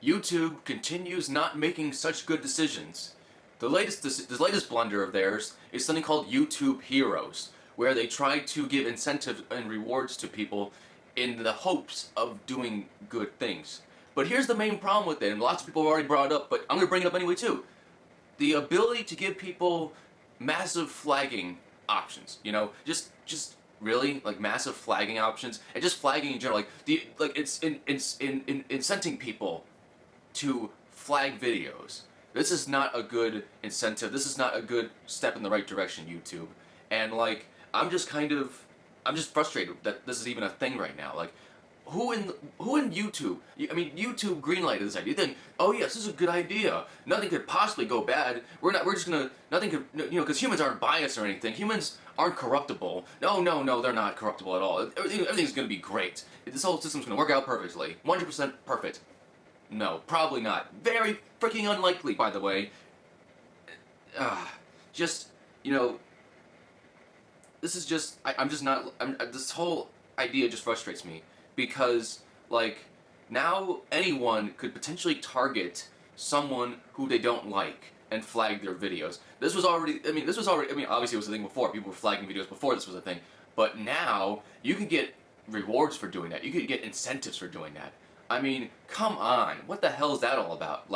YouTube continues not making such good decisions. The latest blunder of theirs is something called YouTube Heroes, where they try to give incentives and rewards to people in the hopes of doing good things. But here's the main problem with it, and lots of people have already brought it up, but I'm going to bring it up anyway too. The ability to give people massive flagging options, just really like massive flagging options, and just flagging in general, it's incenting people to flag videos. This is not a good incentive. This is not a good step in the right direction, YouTube. And I'm just frustrated that this is even a thing right now. Like, who in YouTube? I mean, YouTube greenlighted this idea. Then, oh yes, this is a good idea. Nothing could possibly go bad. Nothing could, because humans aren't biased or anything. Humans aren't corruptible. No, they're not corruptible at all. Everything's gonna be great. This whole system's gonna work out perfectly. 100% perfect. No, probably not. Very freaking unlikely, by the way. Just, this is just, this whole idea just frustrates me. Because, now anyone could potentially target someone who they don't like and flag their videos. This was already, obviously it was a thing before. People were flagging videos before this was a thing. But now, you can get rewards for doing that. You can get incentives for doing that. I mean, come on. What the hell is that all about?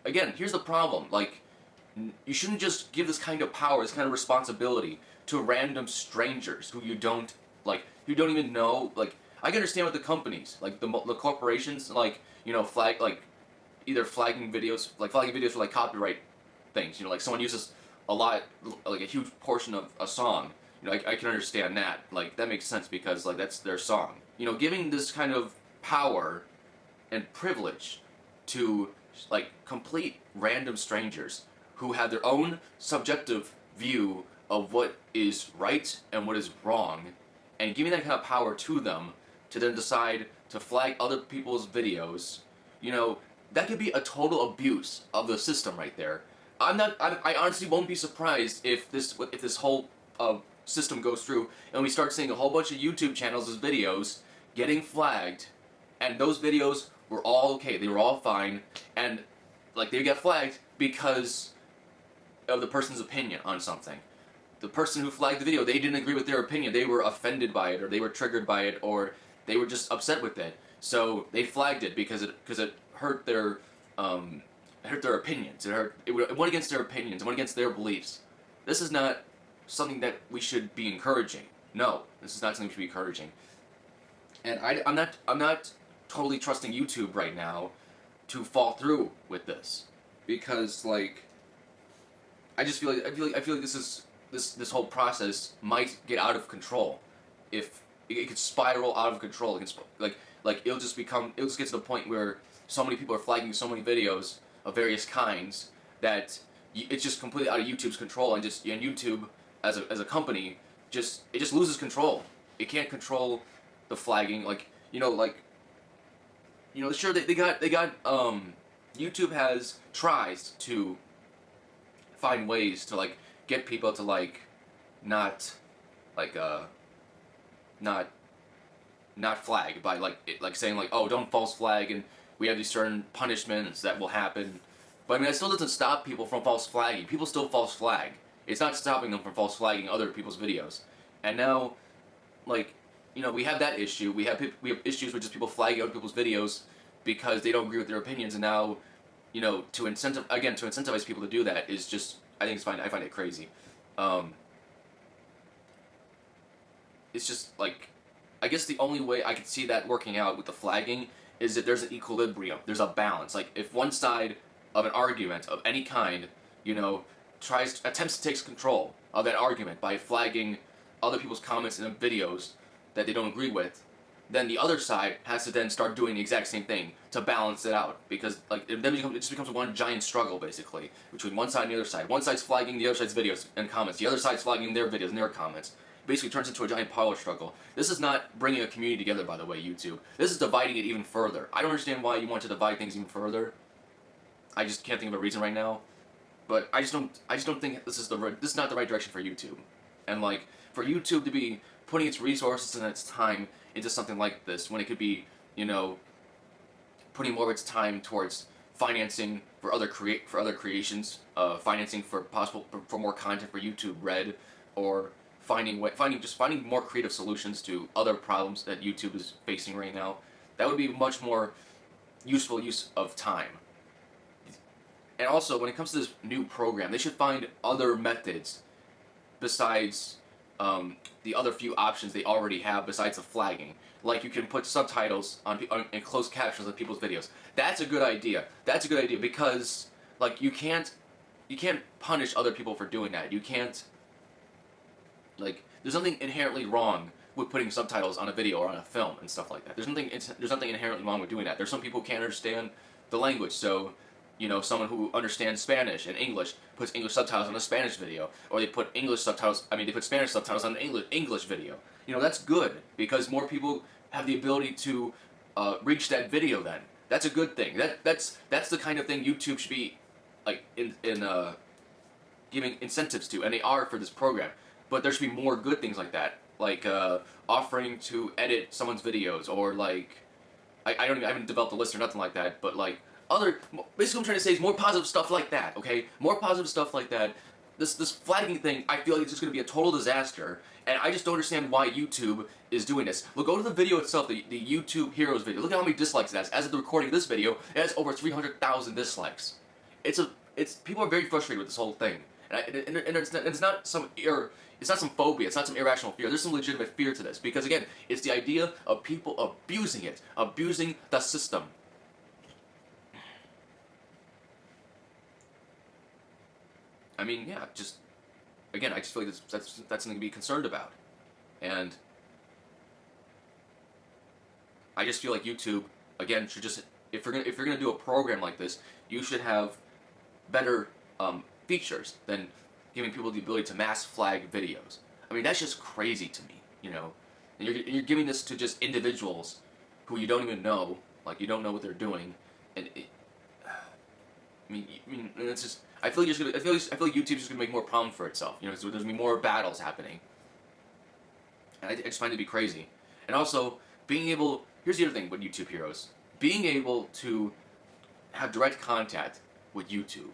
Again, here's the problem. You shouldn't just give this kind of power, this kind of responsibility to random strangers who you don't even know. I can understand with the companies, the corporations, either flagging videos for copyright things. Someone uses a huge portion of a song. I can understand that. That makes sense because that's their song. Giving this kind of power and privilege to complete random strangers who have their own subjective view of what is right and what is wrong, and giving that kind of power to them to then decide to flag other people's videos, that could be a total abuse of the system right there. I honestly won't be surprised if this whole system goes through and we start seeing a whole bunch of YouTube channels' videos getting flagged, and those videos were all okay, they were all fine, and they get flagged because of the person's opinion on something. The person who flagged the video, they didn't agree with their opinion, they were offended by it, or they were triggered by it, or they were just upset with it. So they flagged it because it hurt their opinions. It went against their opinions. It went against their beliefs. This is not something that we should be encouraging. No, this is not something we should be encouraging. And I'm not totally trusting YouTube right now to fall through with this, because I feel like this whole process might get out of control. If it could spiral out of control, it'll just get to the point where so many people are flagging so many videos of various kinds that it's just completely out of YouTube's control, and YouTube as a company it just loses control. It can't control the flagging. Sure, they got YouTube tries to find ways to get people to not flag by saying oh, don't false flag, and we have these certain punishments that will happen. But it still doesn't stop people from false flagging. People still false flag. It's not stopping them from false flagging other people's videos. And now, we have that issue. We have issues with just people flagging other people's videos because they don't agree with their opinions. And now, to incentivize people to do that is just, I find it crazy. It's just I guess the only way I could see that working out with the flagging is that there's an equilibrium, there's a balance. If one side of an argument of any kind, attempts to take control of that argument by flagging other people's comments and videos that they don't agree with, then the other side has to then start doing the exact same thing to balance it out, because it just becomes one giant struggle basically between one side and the other side. One side's flagging the other side's videos and comments, the other side's flagging their videos and their comments. Basically turns into a giant power struggle. This is not bringing a community together, by the way, YouTube. This is dividing it even further. I don't understand why you want to divide things even further. I just can't think of a reason right now. But I just don't think this is not the right direction for YouTube. And for YouTube to be putting its resources and its time into something like this when it could be, putting more of its time towards financing for other creations, financing for for more content for YouTube Red, or finding more creative solutions to other problems that YouTube is facing right now. That would be much more useful use of time. And also, when it comes to this new program, they should find other methods besides the other few options they already have besides the flagging. Like you can put subtitles and closed captions on people's videos. That's a good idea. That's a good idea because like you can't punish other people for doing that. You can't, like, there's nothing inherently wrong with putting subtitles on a video or on a film and stuff like that. There's nothing inherently wrong with doing that. There's some people who can't understand the language, so someone who understands Spanish and English puts English subtitles on a Spanish video, or they put they put Spanish subtitles on an English video. That's good because more people have the ability to reach that video. Then that's a good thing. That's the kind of thing YouTube should be like giving incentives to, and they are for this program. But there should be more good things like that, like offering to edit someone's videos, or like I haven't developed a list or nothing like that, but like basically what I'm trying to say is more positive stuff like that, okay? More positive stuff like that. This flagging thing, I feel like it's just going to be a total disaster, and I just don't understand why YouTube is doing this. Look, go to the video itself, the YouTube Heroes video. Look at how many dislikes it has. As of the recording of this video, it has over 300,000 dislikes. People are very frustrated with this whole thing, and it's not some phobia, it's not some irrational fear. There's some legitimate fear to this, because again, it's the idea of people abusing the system. I mean, yeah, I just feel like that's something to be concerned about. And I just feel like YouTube, again, should just, if you're gonna do a program like this, you should have better features than giving people the ability to mass flag videos. I mean, that's just crazy to me, And you're giving this to just individuals who you don't even know, like you don't know what they're doing, and it's just. I feel like YouTube's just gonna make more problems for itself. So there's gonna be more battles happening, and I just find it to be crazy. And also, here's the other thing with YouTube Heroes: being able to have direct contact with YouTube.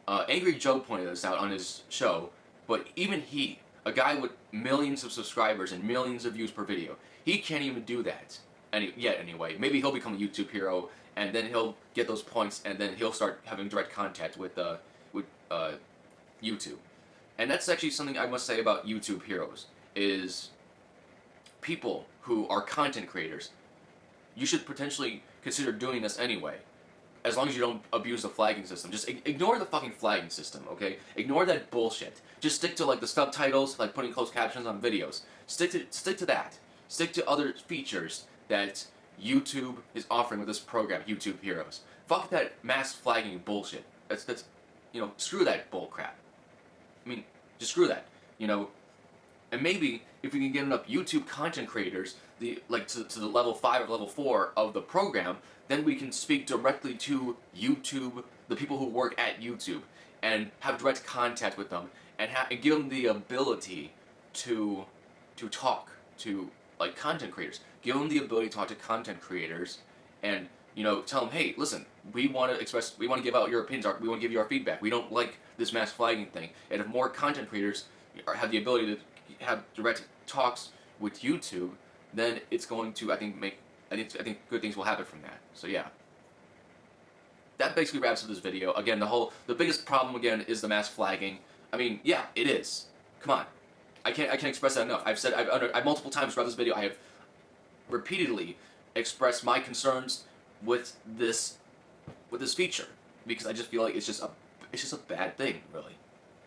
Angry Joe pointed this out on his show, but even he, a guy with millions of subscribers and millions of views per video, he can't even do that yet. Anyway, maybe he'll become a YouTube hero, and then he'll get those points, and then he'll start having direct contact with YouTube. And that's actually something I must say about YouTube Heroes, is people who are content creators, you should potentially consider doing this anyway, as long as you don't abuse the flagging system. Just ignore the fucking flagging system, okay? Ignore that bullshit. Just stick to like the subtitles, like putting closed captions on videos. Stick to that. Stick to other features that YouTube is offering with this program, YouTube Heroes. Fuck that mass flagging bullshit. That's screw that bull crap. I mean, just screw that. And maybe if we can get enough YouTube content creators, to the level 5 or level 4 of the program, then we can speak directly to YouTube, the people who work at YouTube, and have direct contact with them, and give them the ability to talk to like content creators. Give them the ability to talk to content creators, and tell them, hey, listen, we want to give out your opinions, we want to give you our feedback. We don't like this mass flagging thing. And if more content creators have the ability to have direct talks with YouTube, then it's going to, I think good things will happen from that. So yeah. That basically wraps up this video. Again, the biggest problem again is the mass flagging. I mean, yeah, it is. Come on. I can't express that enough. I've multiple times throughout this video, I have repeatedly expressed my concerns with this feature, because I just feel like it's just a bad thing, really.